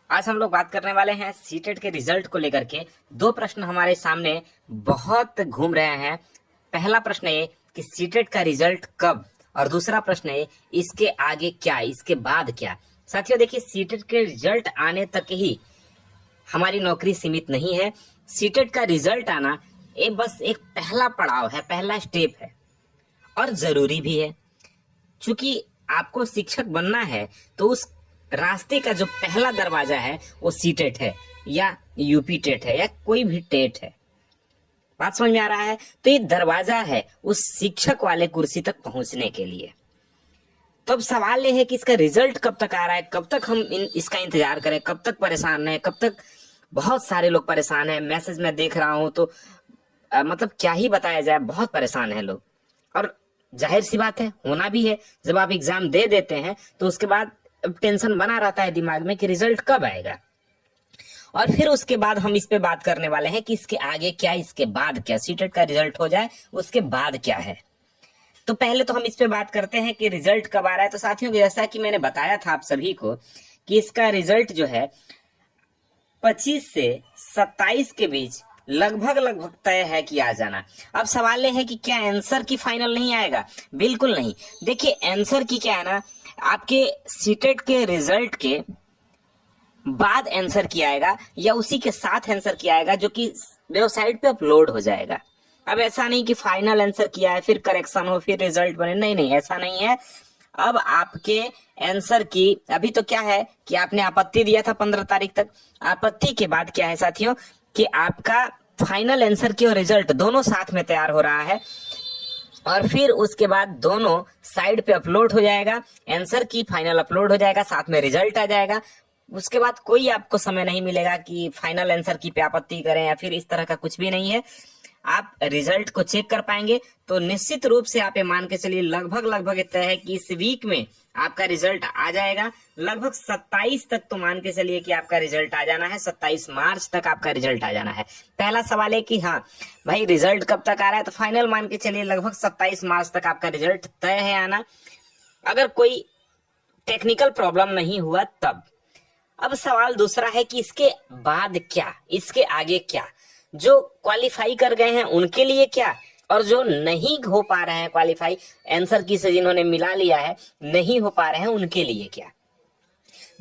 आज हम लोग बात करने वाले हैं सीटेट के रिजल्ट को लेकर के। दो प्रश्न हमारे सामने बहुत घूम रहे हैं। पहला प्रश्न है कि सीटेट का रिजल्ट कब, और दूसरा प्रश्न है इसके आगे क्या, इसके बाद क्या। साथियों देखिए, सीटेट के रिजल्ट आने तक ही हमारी नौकरी सीमित नहीं है। सीटेट का रिजल्ट आना ये बस एक पहला पड़ाव है, पहला स्टेप है, और जरूरी भी है। क्योंकि आपको शिक्षक बनना है तो उस रास्ते का जो पहला दरवाजा है वो सीटेट है, या यूपी टेट है, या कोई भी टेट है। बात समझ में आ रहा है? तो ये दरवाजा है उस शिक्षक वाले कुर्सी तक पहुंचने के लिए। तो अब सवाल ये है कि इसका रिजल्ट कब तक आ रहा है, कब तक हम इसका इंतजार करें, कब तक परेशान है, कब तक। बहुत सारे लोग परेशान हैं। मैसेज में देख रहा हूं तो मतलब क्या ही बताया जाए, बहुत परेशान है लोग। और जाहिर सी बात है, होना भी है। जब आप एग्जाम दे देते हैं तो उसके बाद टेंशन बना रहता है दिमाग में कि रिजल्ट कब आएगा। और फिर उसके बाद हम इस पे बात करने वाले हैं कि इसके आगे क्या, इसके बाद क्या। सीटेट का रिजल्ट हो जाए उसके बाद क्या है। तो पहले तो हम इस पे बात करते हैं कि रिजल्ट कब आ रहा है। तो साथियों, जैसा कि मैंने बताया था आप सभी को कि इसका रिजल्ट जो है 25 से 27 के बीच लगभग तय है कि आ जाना। अब सवाल ये है कि क्या आंसर की फाइनल नहीं आएगा? बिल्कुल नहीं। देखिए, आंसर की क्या है ना, आपके सीटेट के रिजल्ट के बाद आंसर किया आएगा या उसी के साथ आंसर किया आएगा, जो कि वेबसाइट पे अपलोड हो जाएगा। अब ऐसा नहीं कि फाइनल आंसर किया है फिर करेक्शन हो फिर रिजल्ट बने, नहीं, ऐसा नहीं है। अब आपके आंसर की अभी तो क्या है कि आपने आपत्ति दिया था 15 तारीख तक। आपत्ति के बाद क्या है साथियों कि आपका फाइनल आंसर की और रिजल्ट दोनों साथ में तैयार हो रहा है, और फिर उसके बाद दोनों साइड पे अपलोड हो जाएगा। आंसर की फाइनल अपलोड हो जाएगा, साथ में रिजल्ट आ जाएगा। उसके बाद कोई आपको समय नहीं मिलेगा कि फाइनल आंसर की पे आपत्ति करें या फिर इस तरह का कुछ भी नहीं है। आप रिजल्ट को चेक कर पाएंगे तो निश्चित रूप से आप ये मान के चलिए लगभग तय है कि इस वीक में आपका रिजल्ट आ जाएगा। लगभग 27 तक तो मान के चलिए कि आपका रिजल्ट आ जाना है। 27 मार्च तक आपका रिजल्ट आ जाना है। पहला सवाल है कि हाँ भाई रिजल्ट कब तक आ रहा है, तो फाइनल मान के चलिए लगभग 27 मार्च तक आपका रिजल्ट तय है आना, अगर कोई टेक्निकल प्रॉब्लम नहीं हुआ तब। अब सवाल दूसरा है कि इसके बाद क्या, इसके आगे क्या। जो क्वालिफाई कर गए हैं उनके लिए क्या, और जो नहीं हो पा रहे हैं क्वालिफाई, आंसर की से जिन्होंने मिला लिया है नहीं हो पा रहे हैं उनके लिए क्या।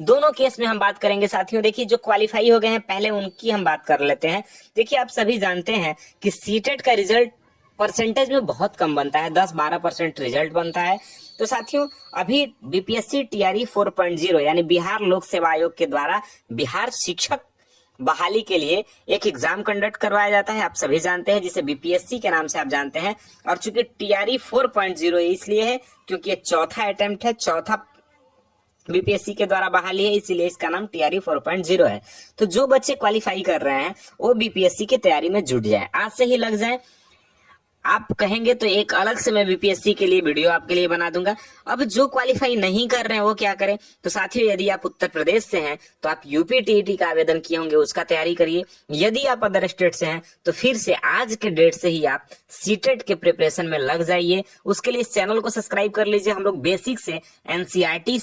दोनों केस में हम बात करेंगे साथियों। देखिए, जो क्वालिफाई हो गए हैं पहले उनकी हम बात कर लेते हैं। देखिए, आप सभी जानते हैं कि सीटेट का रिजल्ट परसेंटेज में बहुत कम बनता है, 10-12% रिजल्ट बनता है। तो साथियों, अभी बीपीएससी टीआरई 4.0 यानी बिहार लोक सेवा आयोग के द्वारा बिहार शिक्षक बहाली के लिए एक एग्जाम कंडक्ट करवाया जाता है, आप सभी जानते हैं, जिसे बीपीएससी के नाम से आप जानते हैं। और चूंकि टीआरई 4.0 इसलिए है क्योंकि ये चौथा अटेम्प्ट है, चौथा बीपीएससी के द्वारा बहाली है, इसीलिए इसका नाम टीआरई 4.0 है। तो जो बच्चे क्वालिफाई कर रहे हैं वो बीपीएससी की तैयारी में जुट जाए, आज से ही लग जाए। आप कहेंगे तो एक अलग से मैं बीपीएससी के लिए वीडियो आपके लिए बना दूंगा। अब जो क्वालिफाई नहीं कर रहे हैं वो क्या करें? तो साथियों, यदि आप उत्तर प्रदेश से हैं तो आप यूपी टीईटी का आवेदन किए होंगे, उसका तैयारी करिए। यदि आप अदर स्टेट से हैं तो फिर से आज के डेट से ही आप सीटेट के प्रिपरेशन में लग जाइए। उसके लिए इस चैनल को सब्सक्राइब कर लीजिए। हम लोग बेसिक से एनसीईआरटी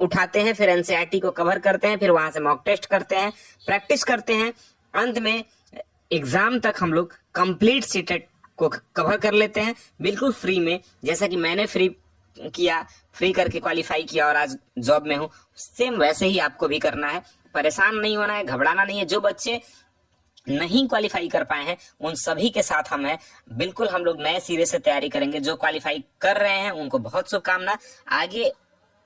उठाते हैं, फिर एनसीईआरटी को कवर करते हैं, फिर वहां से मॉक टेस्ट करते हैं, प्रैक्टिस करते हैं, अंत में एग्जाम तक हम लोग कंप्लीट सीटेट को कवर कर लेते हैं बिल्कुल फ्री में। जैसा कि मैंने फ्री किया, फ्री करके क्वालिफाई किया और आज जॉब में हूं, सेम वैसे ही आपको भी करना है। परेशान नहीं होना है, घबराना नहीं है। जो बच्चे नहीं क्वालिफाई कर पाए हैं उन सभी के साथ हम हैं। बिल्कुल हम लोग नए सिरे से तैयारी करेंगे। जो क्वालिफाई कर रहे हैं उनको बहुत शुभकामना। आगे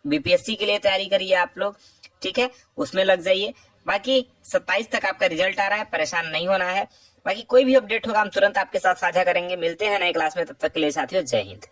बीपीएससी के लिए तैयारी करिए आप लोग, ठीक है, उसमें लग जाइए। बाकी 27 तक आपका रिजल्ट आ रहा है, परेशान नहीं होना है। बाकी कोई भी अपडेट होगा हम तुरंत आपके साथ साझा करेंगे। मिलते हैं नए क्लास में, तब तक के लिए साथियों जय हिंद।